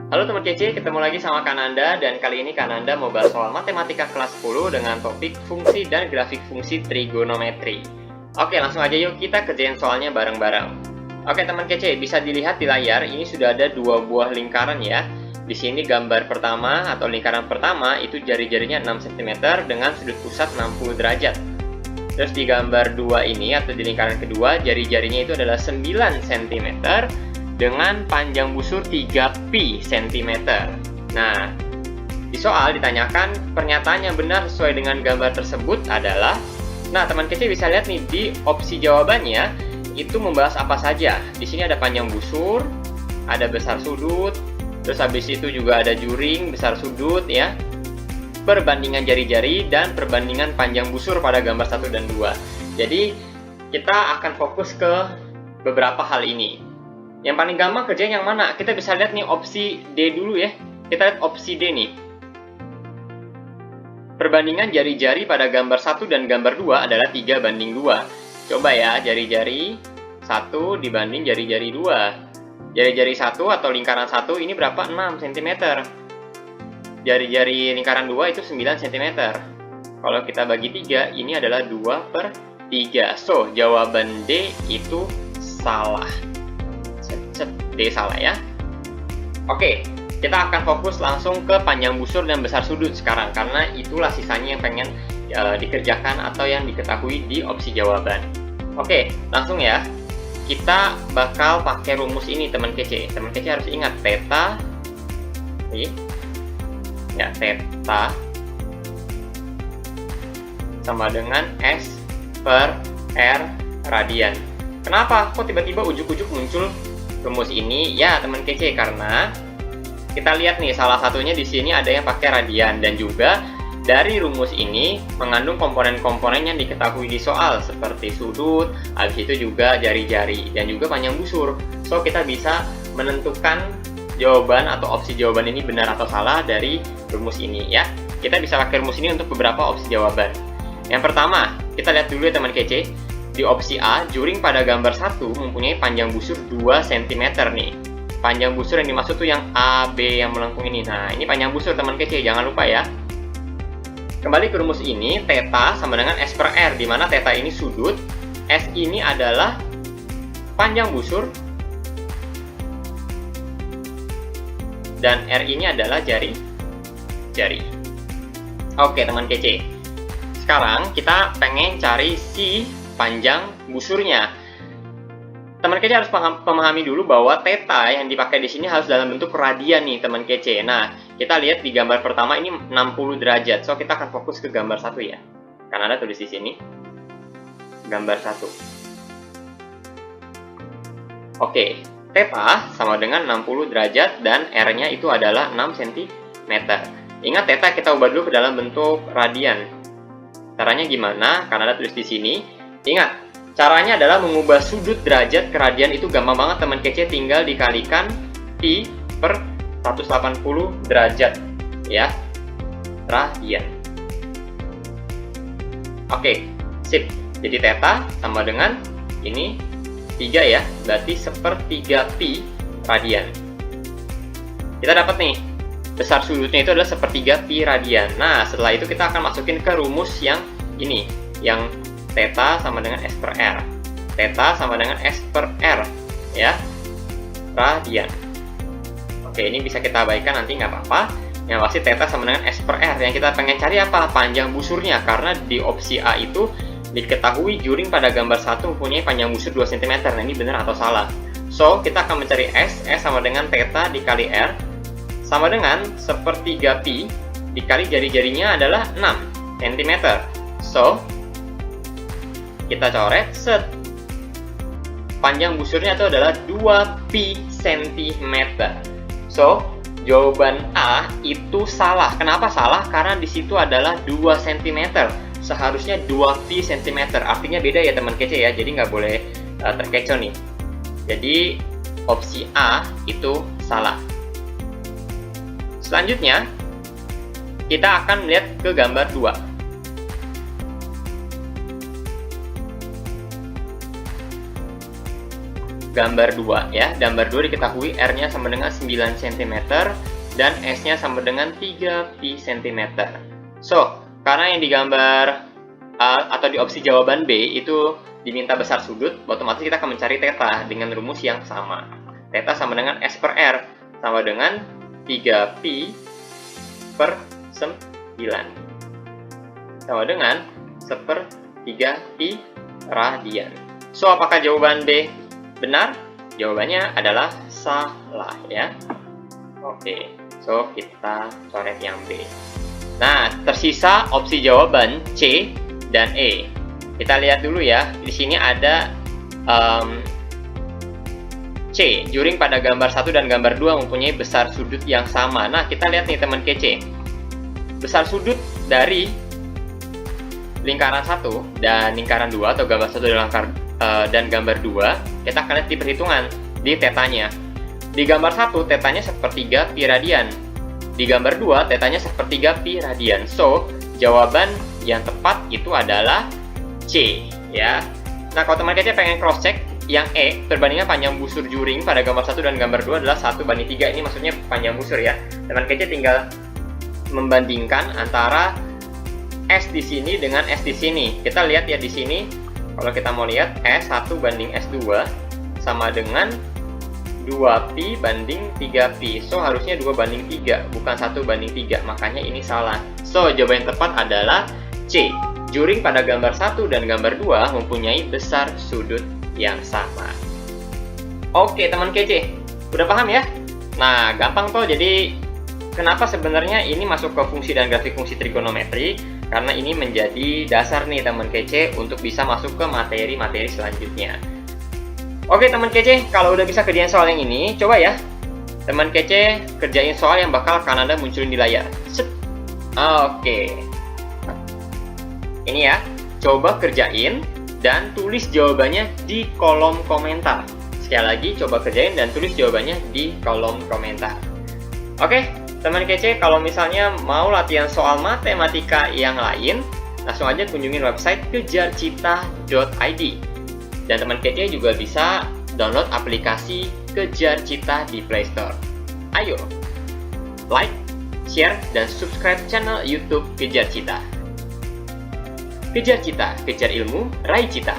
Halo teman kece, ketemu lagi sama Kananda dan kali ini Kananda mau bahas soal matematika kelas 10 dengan topik fungsi dan grafik fungsi trigonometri. Oke, langsung aja yuk kita kerjain soalnya bareng-bareng. Oke teman kece, bisa dilihat di layar ini sudah ada dua buah lingkaran ya. Di sini gambar pertama atau lingkaran pertama itu jari-jarinya 6 cm dengan sudut pusat 60 derajat. Terus di gambar 2 ini atau di lingkaran kedua jari-jarinya itu adalah 9 cm dengan panjang busur 3pi cm. Nah, di soal ditanyakan pernyataan yang benar sesuai dengan gambar tersebut adalah, nah teman kece bisa lihat nih di opsi jawabannya itu membahas apa saja. Di sini ada panjang busur, ada besar sudut, terus habis itu juga ada juring, besar sudut ya, perbandingan jari-jari dan perbandingan panjang busur pada gambar 1 dan 2. Jadi kita akan fokus ke beberapa hal ini. Yang paling gampang kerjain yang mana? Kita bisa lihat nih opsi D dulu ya. Kita lihat opsi D nih. Perbandingan jari-jari pada gambar 1 dan gambar 2 adalah 3:2. Coba ya, jari-jari 1 dibanding jari-jari 2. Jari-jari 1 atau lingkaran 1 ini berapa? 6 cm. Jari-jari lingkaran 2 itu 9 cm. Kalau kita bagi 3, ini adalah 2/3. So, jawaban D itu salah. D salah ya. Oke, kita akan fokus langsung ke panjang busur dan besar sudut sekarang karena itulah sisanya yang pengen dikerjakan atau yang diketahui di opsi jawaban. Oke, langsung ya. Kita bakal pakai rumus ini teman kece. Teman kece harus ingat theta ya, theta sama dengan S per R radian. Kenapa? Kok tiba-tiba ujuk-ujuk muncul rumus ini? Ya teman kece, karena kita lihat nih salah satunya di sini ada yang pakai radian dan juga dari rumus ini mengandung komponen-komponen yang diketahui di soal seperti sudut, habis itu juga jari-jari dan juga panjang busur. So kita bisa menentukan jawaban atau opsi jawaban ini benar atau salah dari rumus ini ya. Kita bisa pakai rumus ini untuk beberapa opsi jawaban. Yang pertama, kita lihat dulu ya teman kece. Di opsi A, juring pada gambar 1 mempunyai panjang busur 2 cm nih. Panjang busur yang dimaksud tuh yang AB yang melengkung ini. Nah, ini panjang busur teman kece, jangan lupa ya. Kembali ke rumus ini, theta sama dengan S per R, di mana theta ini sudut, S ini adalah panjang busur, dan R ini adalah jari. Oke teman kece. Sekarang kita pengen cari si panjang busurnya. Teman kece harus memahami dulu bahwa theta yang dipakai di sini harus dalam bentuk radian nih teman kece. Nah, kita lihat di gambar pertama ini 60 derajat. So kita akan fokus ke gambar 1 ya. Kan ada tulis di sini gambar 1. Oke, theta sama dengan 60 derajat dan R-nya itu adalah 6 cm. Ingat theta kita ubah dulu ke dalam bentuk radian. Caranya gimana? Kan ada tulis di sini. Ingat, caranya adalah mengubah sudut derajat ke radian itu gampang banget teman kece, tinggal dikalikan pi per 180 derajat ya, radian. Oke, sip. Jadi theta sama dengan ini 3 ya, berarti 1/3 pi radian. Kita dapat nih, besar sudutnya itu adalah 1/3 pi radian. Nah, setelah itu kita akan masukin ke rumus yang ini, yang theta sama dengan S per R. Theta sama dengan S per R ya, radian. Oke, ini bisa kita abaikan nanti nggak apa-apa. Yang pasti theta sama dengan S per R. Yang kita pengen cari apa? Panjang busurnya, karena di opsi A itu diketahui juring pada gambar 1 mempunyai panjang busur 2 cm. Nah, ini benar atau salah? So, kita akan mencari S sama dengan theta dikali R sama dengan 1/3 pi dikali jari-jarinya adalah 6 cm. So, kita coret, set. Panjang busurnya itu adalah 2pi cm. So, jawaban A itu salah. Kenapa salah? Karena di situ adalah 2 cm. Seharusnya 2pi cm. Artinya beda ya teman kece ya. Jadi nggak boleh terkecoh nih. Jadi, opsi A itu salah. Selanjutnya, kita akan melihat ke gambar 2. gambar 2 ya. Gambar 2 diketahui R-nya sama dengan 9 cm dan S-nya sama dengan 3 pi cm. So, karena yang digambar atau di opsi jawaban B itu diminta besar sudut, otomatis kita akan mencari theta dengan rumus yang sama. Theta sama dengan S per R, sama dengan 3 pi per 9. Sama dengan 1/3 pi radian. So, apakah jawaban B benar? Jawabannya adalah salah ya. Oke, so kita coret yang B. Nah, tersisa opsi jawaban C dan E. Kita lihat dulu ya. Di sini ada C. Juring pada gambar 1 dan gambar 2 mempunyai besar sudut yang sama. Nah, kita lihat nih teman kece. Besar sudut dari lingkaran 1 dan lingkaran 2 atau gambar 1 dan gambar 2, kita akan lihat di perhitungan di tetanya. Di gambar 1 tetanya 1/3 pi radian. Di gambar 2 tetanya 1/3 pi radian. So, jawaban yang tepat itu adalah C ya. Nah, kalau teman kece pengen cross check yang E, perbandingan panjang busur juring pada gambar 1 dan gambar 2 adalah 1/3. Ini maksudnya panjang busur ya. Teman kece tinggal membandingkan antara S di sini dengan S di sini. Kita lihat ya di sini, kalau kita mau lihat S1 banding S2 sama dengan 2pi banding 3pi. So, harusnya 2/3, bukan 1/3. Makanya ini salah. So, jawaban yang tepat adalah C. Juring pada gambar 1 dan gambar 2 mempunyai besar sudut yang sama. Oke, teman kece. Udah paham ya? Nah, gampang toh. Jadi, kenapa sebenarnya ini masuk ke fungsi dan grafik fungsi trigonometri? Karena ini menjadi dasar nih teman kece untuk bisa masuk ke materi-materi selanjutnya. Oke teman kece, kalau udah bisa kerjain soal yang ini, coba ya teman kece kerjain soal yang bakal akan Anda munculin di layar. Set. Oke. Ini ya, coba kerjain dan tulis jawabannya di kolom komentar. Sekali lagi, coba kerjain dan tulis jawabannya di kolom komentar. Oke, teman kece, kalau misalnya mau latihan soal matematika yang lain, langsung aja kunjungin website kejarcita.id. Dan teman kece juga bisa download aplikasi Kejar Cita di Play Store. Ayo, like, share, dan subscribe channel YouTube Kejar Cita. Kejar Cita, kejar ilmu, raih cita.